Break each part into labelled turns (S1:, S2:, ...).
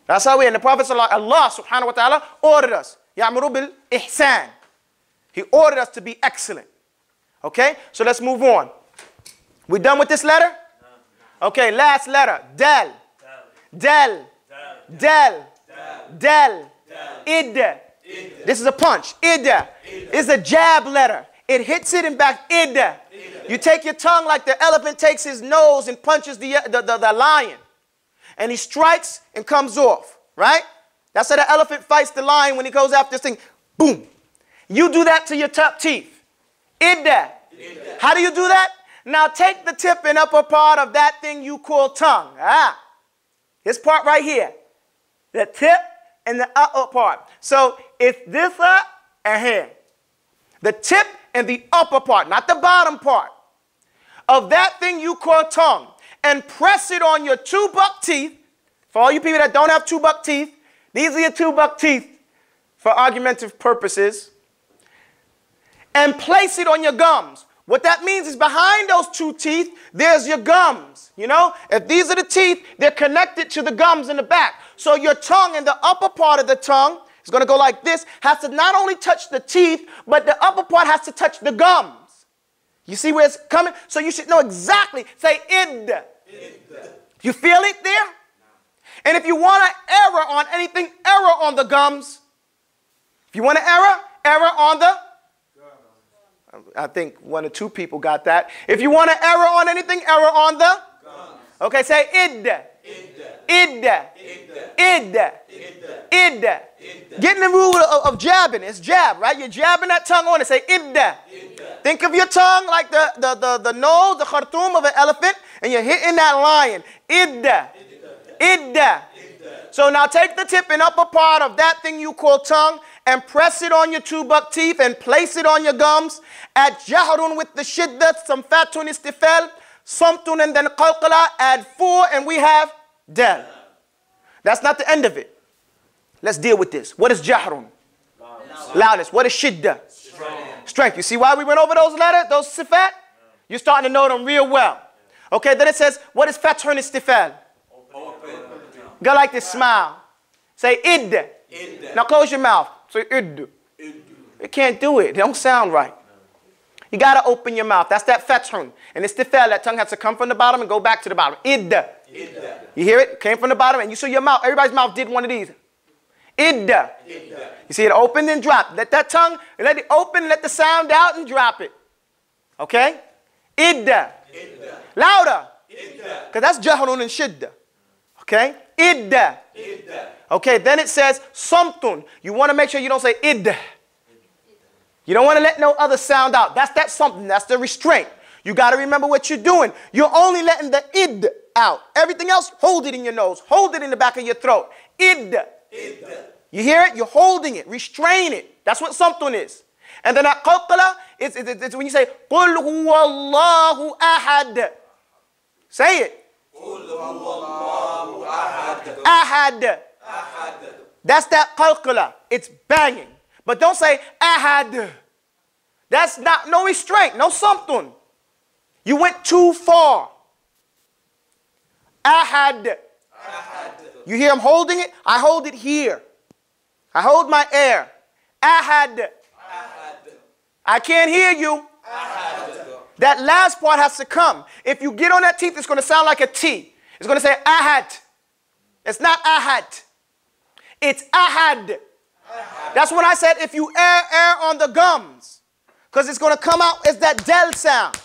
S1: That's how we, and the Prophet Allah subhanahu wa ta'ala ordered us. يَعْمُرُ بِالْإِحْسَانِ. He ordered us to be excellent. Okay, so let's move on. We done with this letter? Okay, last letter. Del. Del. Del. Del. Id. This is a punch. Id. It's a jab letter. It hits it and back. Id. You take your tongue like the elephant takes his nose and punches the lion. And he strikes and comes off. Right? That's how the elephant fights the lion when he goes after this thing. Boom. You do that to your top teeth. Id. How do you do that? Now take the tip and upper part of that thing you call tongue. This part right here. The tip and the upper part. So it's this and here. The tip and the upper part, not the bottom part, of that thing you call tongue. And press it on your 2 buck teeth. For all you people that don't have 2 buck teeth, these are your 2 buck teeth for argumentative purposes. And place it on your gums. What that means is behind those 2 teeth, there's your gums. You know, if these are the teeth, they're connected to the gums in the back. So your tongue and the upper part of the tongue is going to go like this, has to not only touch the teeth, but the upper part has to touch the gums. You see where it's coming? So you should know exactly. Say id. You feel it there? And if you want an error on anything, error on the gums. If you want an error on the... I think 1 or 2 people got that. If you want an error on anything, error on the... Okay, say id. Id. Id. Id. Get in the rule of jabbing. It's jab, right? You're jabbing that tongue on it. Say id. Think of your tongue like the nose, the khartoum of an elephant, and you're hitting that lion. Id. Id. So now take the tip and upper part of that thing you call tongue and press it on your 2 buck teeth and place it on your gums. Add jahrun with the shiddat, some fatun istifal, somtun and then qalqala. Add 4 and we have dal. That's not the end of it. Let's deal with this. What is jahrun? Loudness. What is shidda? Strength. You see why we went over those letters, those sifat? You're starting to know them real well. Okay, then it says, what is fatun istifal? Go like this, smile. Say id. Now close your mouth. Say id. You can't do it. It don't sound right. You got to open your mouth. That's that fathun. And it's tifal. That tongue has to come from the bottom and go back to the bottom. Id. You hear it? Came from the bottom and you saw your mouth. Everybody's mouth did one of these. Id. You see it open and drop. Let that tongue, let it open, let the sound out and drop it. Okay? Id. Louder. Because that's jahrun and shidda. Okay? Id. Okay, then it says somtun. You want to make sure you don't say id. You don't want to let no other sound out. That's that something. That's the restraint. You got to remember what you're doing. You're only letting the id out. Everything else, hold it in your nose. Hold it in the back of your throat. Id. You hear it? You're holding it. Restrain it. That's what something is. And then that qalqala, it's when you say, قُلْ هُوَ اللَّهُ أَحَدٌ. Say it. Ahad. That's that qalqala. It's banging. But don't say ahad. That's not no restraint, no something. You went too far. Ahad. You hear him holding it? I hold it here. I hold my air. Ahad. I can't hear you. That last part has to come. If you get on that teeth, it's going to sound like a T. It's going to say ahad. It's not ahad. It's ahad. That's when I said if you air on the gums. Because it's going to come out as that del sound.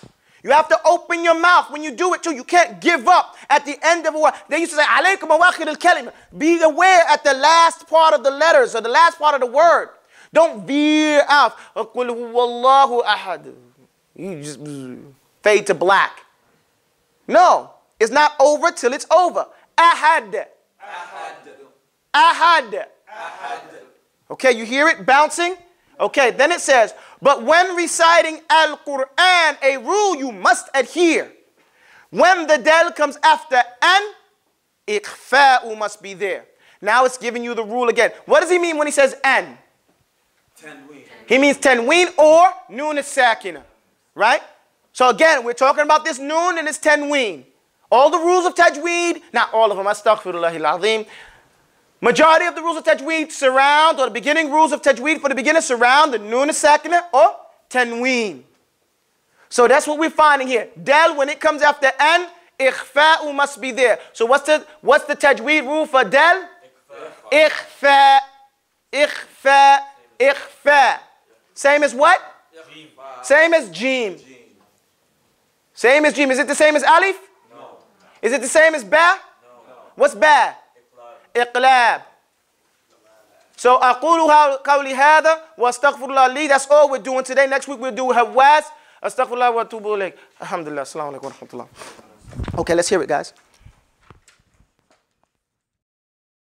S1: You have to open your mouth when you do it too. You can't give up at the end of a word. They used to say, alaykum awakhir al-kalima. Be aware at the last part of the letters or the last part of the word. Don't veer out. Qul huwallahu ahad. You just fade to black. No, it's not over till it's over. Ahad. Ahad. Okay, you hear it bouncing? Okay, then it says, but when reciting Al-Quran, a rule you must adhere. When the del comes after an, ikhfa'u must be there. Now it's giving you the rule again. What does he mean when he says an? Tanween. He means tanween or noon as-sakina. Right? So again, we're talking about this noon and this tanween. All the rules of tajweed, not all of them, astaghfirullahi al-azim. Majority of the rules of tajweed surround, or the beginning rules of tajweed for the beginner surround the noon sakina or tanween. So that's what we're finding here. Dal, when it comes after an, ikhfa'u must be there. So what's the tajweed rule for dal? Ikhfa, ikhfa, ikhfa. Same as what? Same as jim. Same as jim. Is it the same as alif? No. Is it the same as ba? No. What's ba? Iqlab. So aqulu qawli hadha wa astaghfirullah li. That's all we're doing today. Next week we'll do hawaz. Astaghfirullah wa atubu ilayk. Alhamdulillah. Assalamu alaikum wa rahmatullah. Okay, let's hear it, guys.